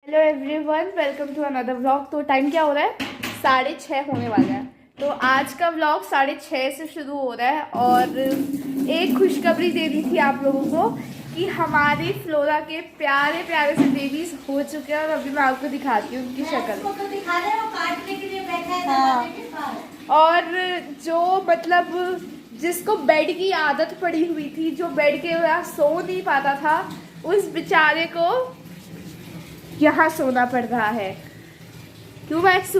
Hello everyone, welcome to another vlog. तो time क्या हो रहा है? 6:30 होने वाला है। तो आज का व्लॉग 6:30 से शुरू हो रहा है और एक खुशखबरी देनी थी आप लोगों को कि हमारी फ्लोरा के प्यारे प्यारे से बेबीज हो चुके हैं और अभी मैं आपको दिखाती हूँ उनकी शक्ल। हाँ, और जो मतलब जिसको बेड की आदत पड़ी हुई थी, जो बेड के वहाँ सो नहीं पाता था, उस बेचारे को यहाँ सोना पड़ रहा है। क्यों मैक्सू?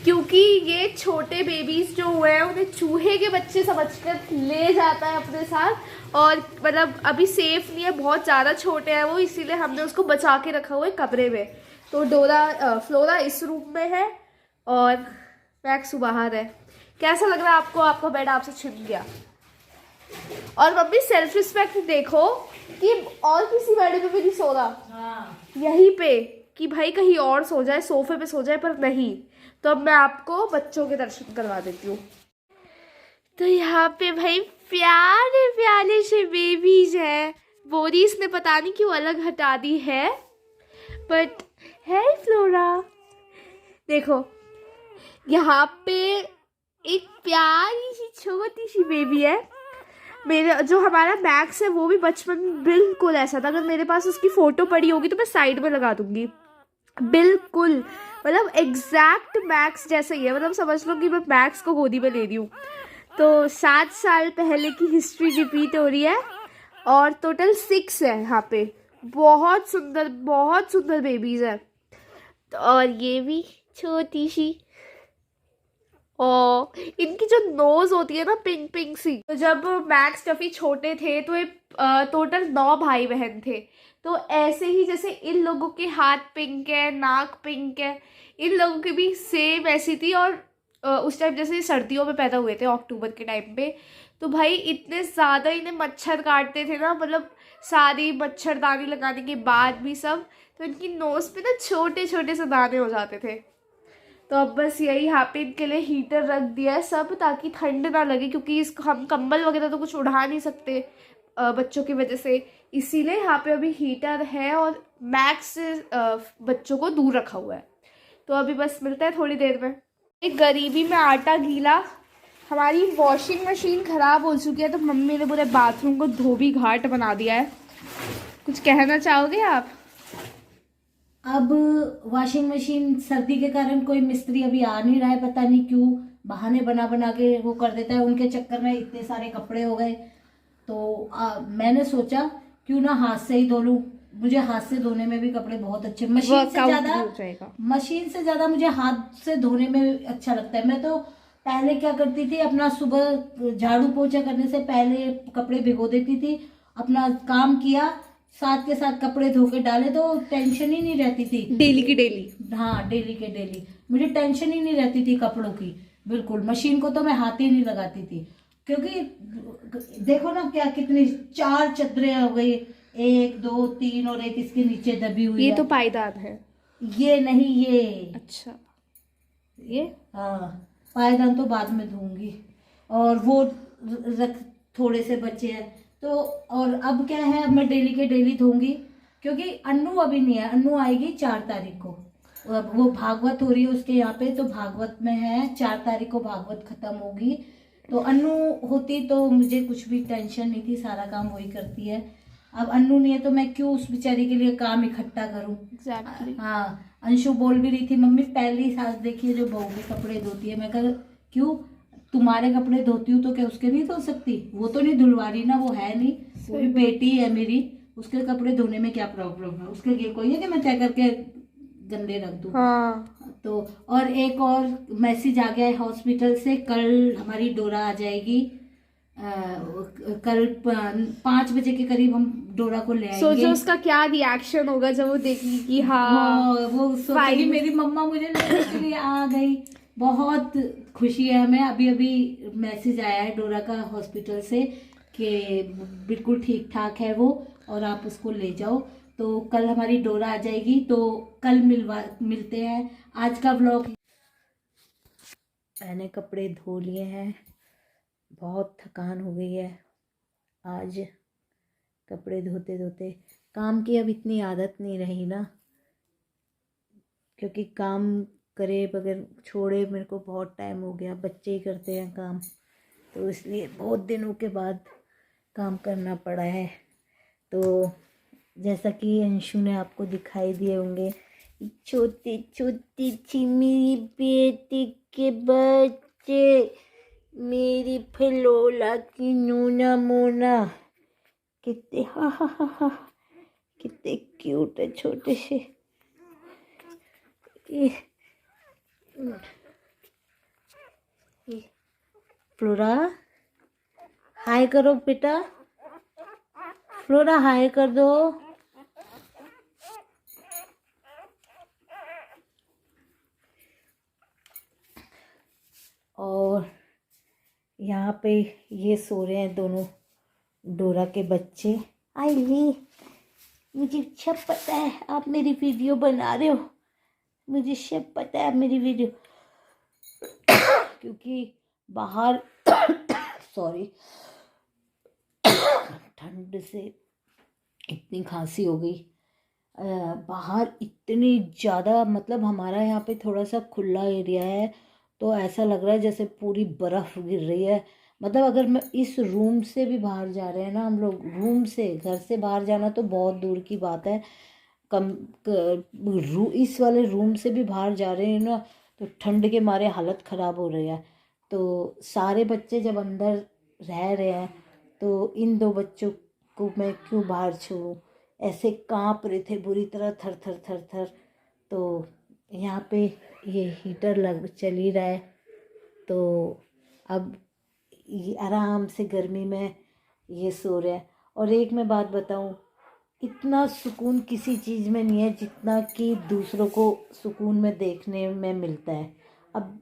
क्योंकि ये छोटे बेबीज जो हुए हैं उन्हें चूहे के बच्चे समझकर ले जाता है अपने साथ, और मतलब अभी सेफ नहीं है, बहुत ज़्यादा छोटे हैं वो, इसीलिए हमने उसको बचा के रखा हुआ है कमरे में। तो फ्लोरा इस रूम में है और मैक्सू बाहर है। कैसा लग रहा है आपको? आपका बेड आपसे छिन गया। और मम्मी सेल्फ रिस्पेक्ट देखो कि और किसी बेड पे भी नहीं सो रहा। हाँ। यहीं पे कि भाई कहीं और सो जाए, सोफे पे सो जाए, पर नहीं। तो अब मैं आपको बच्चों के दर्शन करवा देती हूँ। तो यहाँ पे भाई प्यारे प्यारे से बेबीज है। बोरीस ने पता नहीं क्यों अलग हटा दी है, बट है फ्लोरा। देखो यहाँ पे एक प्यारी सी छोटी सी बेबी है। मेरे जो हमारा मैक्स है वो भी बचपन में बिल्कुल ऐसा था। अगर मेरे पास उसकी फोटो पड़ी होगी तो मैं साइड में लगा दूंगी। बिल्कुल मतलब एग्जैक्ट मैक्स जैसा ही है। मतलब समझ लो कि मैं मैक्स को गोदी में ले रही हूँ। तो 7 साल पहले की हिस्ट्री रिपीट हो रही है और टोटल 6 है यहाँ पे। बहुत सुंदर बेबीज है। तो और ये भी छोटी सी, और इनकी जो नोज होती है ना, पिंक पिंक सी। तो जब मैक्स टफी छोटे थे तो ये टोटल 9 भाई बहन थे। तो ऐसे ही जैसे इन लोगों के हाथ पिंक है, नाक पिंक है, इन लोगों की भी सेम ऐसी थी। और उस टाइम जैसे सर्दियों में पैदा हुए थे, अक्टूबर के टाइम पे। तो भाई इतने ज़्यादा इन्हें मच्छर काटते थे ना, मतलब सारी मच्छरदानी लगाने के बाद भी सब। तो इनकी नोज पे ना छोटे छोटे से दाने हो जाते थे। तो अब बस यही यहाँ पे इनके लिए हीटर रख दिया है सब, ताकि ठंड ना लगे, क्योंकि इसको हम कंबल वगैरह तो कुछ उड़ा नहीं सकते बच्चों की वजह से। इसीलिए यहाँ पे अभी हीटर है और मैक्स से बच्चों को दूर रखा हुआ है। तो अभी बस मिलता है थोड़ी देर में। एक गरीबी में आटा गीला। हमारी वॉशिंग मशीन ख़राब हो चुकी है तो मम्मी ने पूरे बाथरूम को धोबी घाट बना दिया है। कुछ कहना चाहोगे आप? अब वॉशिंग मशीन सर्दी के कारण कोई मिस्त्री अभी आ नहीं रहा है, पता नहीं क्यों बहाने बना बना के वो कर देता है। उनके चक्कर में इतने सारे कपड़े हो गए। तो मैंने सोचा क्यों ना हाथ से ही धो लूं। मुझे हाथ से धोने में भी कपड़े बहुत अच्छे, मशीन से ज्यादा मुझे हाथ से धोने में अच्छा लगता है। मैं तो पहले क्या करती थी, अपना सुबह झाड़ू पोछा करने से पहले कपड़े भिगो देती थी, अपना काम किया, साथ के साथ कपड़े धो के डाले तो टेंशन ही नहीं रहती थी। डेली की डेली। हाँ, डेली के डेली मुझे टेंशन ही नहीं रहती थी कपड़ों की। बिल्कुल मशीन को तो मैं हाथ ही नहीं लगाती थी, क्योंकि देखो ना क्या कितनी 4 चद्दरें हो गई, 1 2 3 और एक इसके नीचे दबी हुई ये है। तो पायदान है। ये नहीं, ये अच्छा, ये हाँ, पायदान तो बाद में धोऊंगी। और वो रख थोड़े से बचे हैं तो। और अब क्या है, अब मैं डेली के डेली धोऊंगी, क्योंकि अन्नू अभी नहीं है। अन्नू आएगी 4 तारीख को। अब वो भागवत हो रही है उसके यहाँ पे, तो भागवत में है 4 तारीख को भागवत खत्म होगी। तो अन्नू होती तो मुझे कुछ भी टेंशन नहीं थी, सारा काम वही करती है। अब अन्नू नहीं है तो मैं क्यों उस बेचारी के लिए काम इकट्ठा करूं। एग्जैक्टली। हाँ, अंशु बोल भी रही थी, मम्मी पहली सास देखिए जो बहू के कपड़े धोती है। मैं कहा क्यों, तुम्हारे कपड़े धोती हूँ तो क्या उसके नहीं धो सकती? वो तो नहीं धुलवा रही ना, वो है नहीं, वो भी बेटी है मेरी। उसके कपड़े धोने में क्या प्रॉब्लम है? उसके लिए कोई है कि मैं तय करके गंदे रख दूँ? हाँ। तो और एक और मैसेज आ गया है हॉस्पिटल से, कल हमारी डोरा आ जाएगी। कल 5 बजे के करीब हम डोरा को ले आएंगे। सोचो उसका क्या रिएक्शन होगा जब वो देखेगी कि हाँ वो सोचेगी मेरी मम्मा मुझे लेने के लिए आ गई। बहुत खुशी है हमें। अभी अभी मैसेज आया है डोरा का हॉस्पिटल से कि बिल्कुल ठीक ठाक है वो, और आप उसको ले जाओ। तो कल हमारी डोरा आ जाएगी, तो कल मिलते हैं। आज का व्लॉग, मैंने कपड़े धो लिए हैं, बहुत थकान हो गई है आज कपड़े धोते धोते। काम की अब इतनी आदत नहीं रही ना, क्योंकि काम करे बगैर छोड़े मेरे को बहुत टाइम हो गया, बच्चे ही करते हैं काम, तो इसलिए बहुत दिनों के बाद काम करना पड़ा है। तो जैसा कि अंशु ने आपको दिखाई दिए होंगे, छोटे छोटे सी मेरी बेटी के बच्चे, मेरी फलोला की नूना मोना, कितने हा हा हा हा, कितने क्यूट है छोटे से। ये फ्लोरा हाय करो बेटा, फ्लोरा हाय कर दो। और यहाँ पे ये सो रहे हैं दोनों डोरा के बच्चे। आई ली, मुझे सब पता है आप मेरी वीडियो बना रहे हो, मुझे सब पता है आप मेरी वीडियो क्योंकि बाहर सॉरी ठंड से इतनी खांसी हो गई। बाहर इतनी ज़्यादा, मतलब हमारा यहाँ पे थोड़ा सा खुला एरिया है, तो ऐसा लग रहा है जैसे पूरी बर्फ़ गिर रही है। मतलब अगर मैं इस रूम से भी बाहर जा रहे हैं ना हम लोग, रूम से घर से बाहर जाना तो बहुत दूर की बात है, इस वाले रूम से भी बाहर जा रहे हैं ना, तो ठंड के मारे हालत ख़राब हो रही है। तो सारे बच्चे जब अंदर रह रहे हैं तो इन दो बच्चों को मैं क्यों बाहर छोड़ूं, ऐसे कांप रहे थे बुरी तरह, थर थर थर थर। तो यहाँ पे ये हीटर लग चल ही रहा है, तो अब ये आराम से गर्मी में ये सो रहे हैं। और एक मैं बात बताऊं, इतना सुकून किसी चीज़ में नहीं है जितना कि दूसरों को सुकून में देखने में मिलता है। अब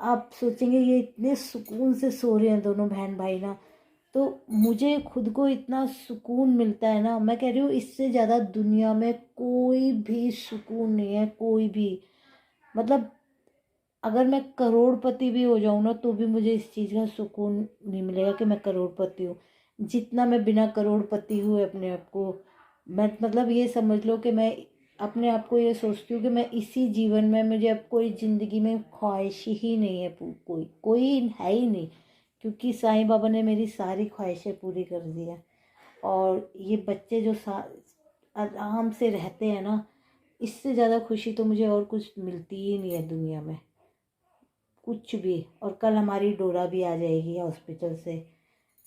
आप सोचेंगे ये इतने सुकून से सो रहे हैं दोनों बहन भाई ना, तो मुझे खुद को इतना सुकून मिलता है ना, मैं कह रही हूँ इससे ज़्यादा दुनिया में कोई भी सुकून नहीं है, कोई भी। मतलब अगर मैं करोड़पति भी हो जाऊँ ना तो भी मुझे इस चीज़ का सुकून नहीं मिलेगा कि मैं करोड़पति हूँ, जितना मैं बिना करोड़पति हुए अपने आप को, मैं मतलब ये समझ लो कि मैं अपने आप को ये सोचती हूँ कि मैं इसी जीवन में, मुझे अब कोई ज़िंदगी में ख्वाहिश ही नहीं है, कोई कोई है ही नहीं, क्योंकि साईं बाबा ने मेरी सारी ख्वाहिशें पूरी कर दी है। और ये बच्चे जो आराम से रहते हैं ना, इससे ज़्यादा खुशी तो मुझे और कुछ मिलती ही नहीं है दुनिया में, कुछ भी। और कल हमारी डोरा भी आ जाएगी हॉस्पिटल से,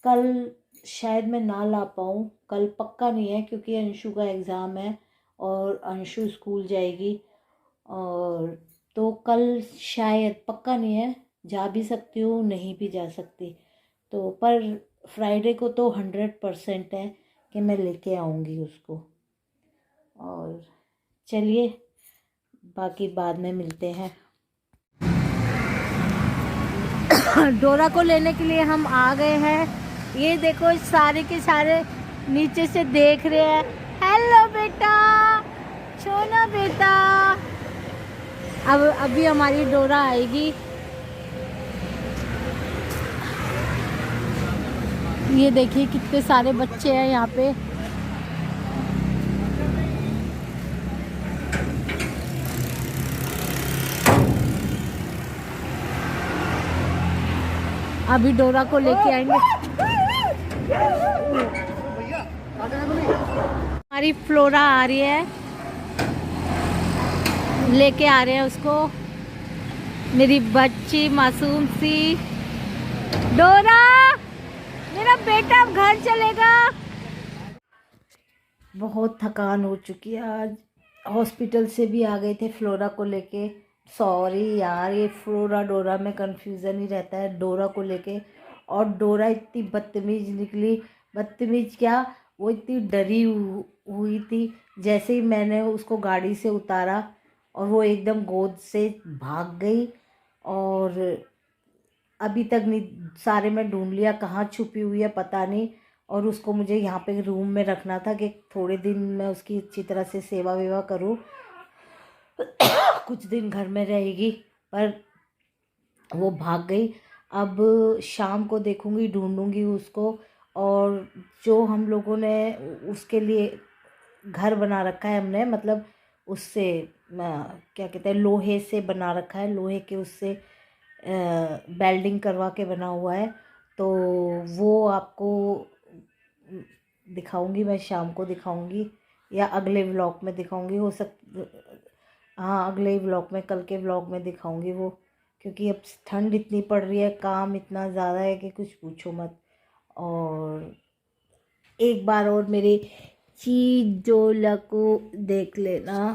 कल शायद मैं ना ला पाऊँ, कल पक्का नहीं है क्योंकि अंशु का एग्ज़ाम है और अंशु स्कूल जाएगी, और तो कल शायद, पक्का नहीं है, जा भी सकती हूँ नहीं भी जा सकती। तो पर फ्राइडे को तो 100% है कि मैं लेके आऊँगी उसको। और चलिए बाकी बाद में मिलते हैं। डोरा को लेने के लिए हम आ गए हैं। ये देखो सारे के सारे नीचे से देख रहे हैं। हेलो बेटा, सोना बेटा। अब अभी हमारी डोरा आएगी। ये देखिए कितने सारे बच्चे हैं यहाँ पे। अभी डोरा को लेके आएंगे। हमारी फ्लोरा आ रही है, लेके आ रहे हैं उसको, मेरी बच्ची मासूम सी डोरा। मेरा बेटा अब घर चलेगा। बहुत थकान हो चुकी है आज, हॉस्पिटल से भी आ गए थे फ्लोरा को लेके। सॉरी यार, ये फ्लोरा डोरा में कंफ्यूजन ही रहता है डोरा को लेके। और डोरा इतनी बदतमीज निकली, बदतमीज क्या, वो इतनी डरी हुई थी। जैसे ही मैंने उसको गाड़ी से उतारा और वो एकदम गोद से भाग गई, और अभी तक नहीं, सारे में ढूंढ लिया कहाँ छुपी हुई है पता नहीं। और उसको मुझे यहाँ पे रूम में रखना था कि थोड़े दिन मैं उसकी अच्छी तरह से सेवा वेवा करूँ, कुछ दिन घर में रहेगी, पर वो भाग गई। अब शाम को देखूँगी, ढूंढूंगी उसको। और जो हम लोगों ने उसके लिए घर बना रखा है हमने, मतलब उससे क्या कहते हैं, लोहे से बना रखा है, लोहे के उससे वेल्डिंग करवा के बना हुआ है। तो वो आपको दिखाऊंगी, मैं शाम को दिखाऊंगी या अगले व्लॉग में दिखाऊंगी, हो हाँ अगले व्लॉग में, कल के व्लॉग में दिखाऊंगी वो, क्योंकि अब ठंड इतनी पड़ रही है, काम इतना ज़्यादा है कि कुछ पूछो मत। और एक बार और मेरे चीजोला को देख लेना,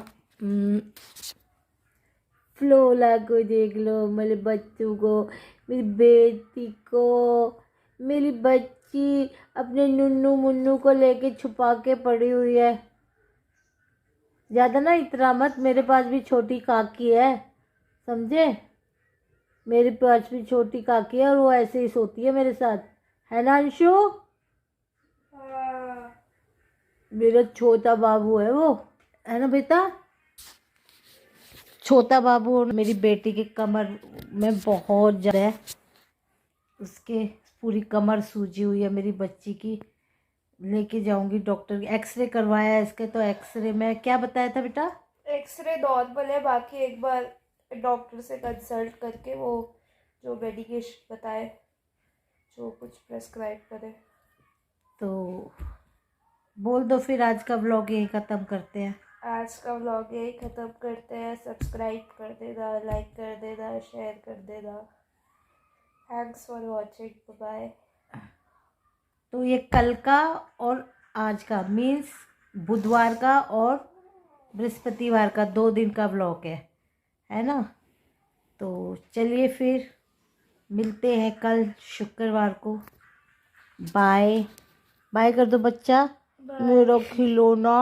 फ्लोला को देख लो, मेरे बच्चों को, मेरी बेटी को, मेरी बच्ची अपने नुन्नू मुन्नू को लेके छुपा के पड़ी हुई है। ज़्यादा ना इतना मत, मेरे पास भी छोटी काकी है, समझे, मेरे पास भी छोटी काकी है और वो ऐसे ही सोती है मेरे साथ, है ना अंशु? मेरा छोटा बाबू है वो, है ना बेटा? छोटा बाबू। और मेरी बेटी की कमर में बहुत ज़्यादा है, उसके पूरी कमर सूजी हुई है मेरी बच्ची की, लेके जाऊंगी डॉक्टर, एक्सरे करवाया है इसके, तो एक्सरे में क्या बताया था बेटा? एक्सरे नॉर्मल है, बाकी एक बार डॉक्टर से कंसल्ट करके वो जो मेडिकेशन बताए, जो कुछ प्रेस्क्राइब करे। तो बोल दो फिर, आज का व्लॉग यही ख़त्म करते हैं। आज का व्लॉग यही ख़त्म करते हैं। सब्सक्राइब कर देना, लाइक कर देना, शेयर कर देना। Thanks for watching, bye. तो ये कल का और आज का, मीन्स बुधवार का और बृहस्पतिवार का 2 दिन का व्लॉग है ना? तो चलिए फिर मिलते हैं कल शुक्रवार को। बाय बाय कर दो बच्चा, मेरा खिलौना।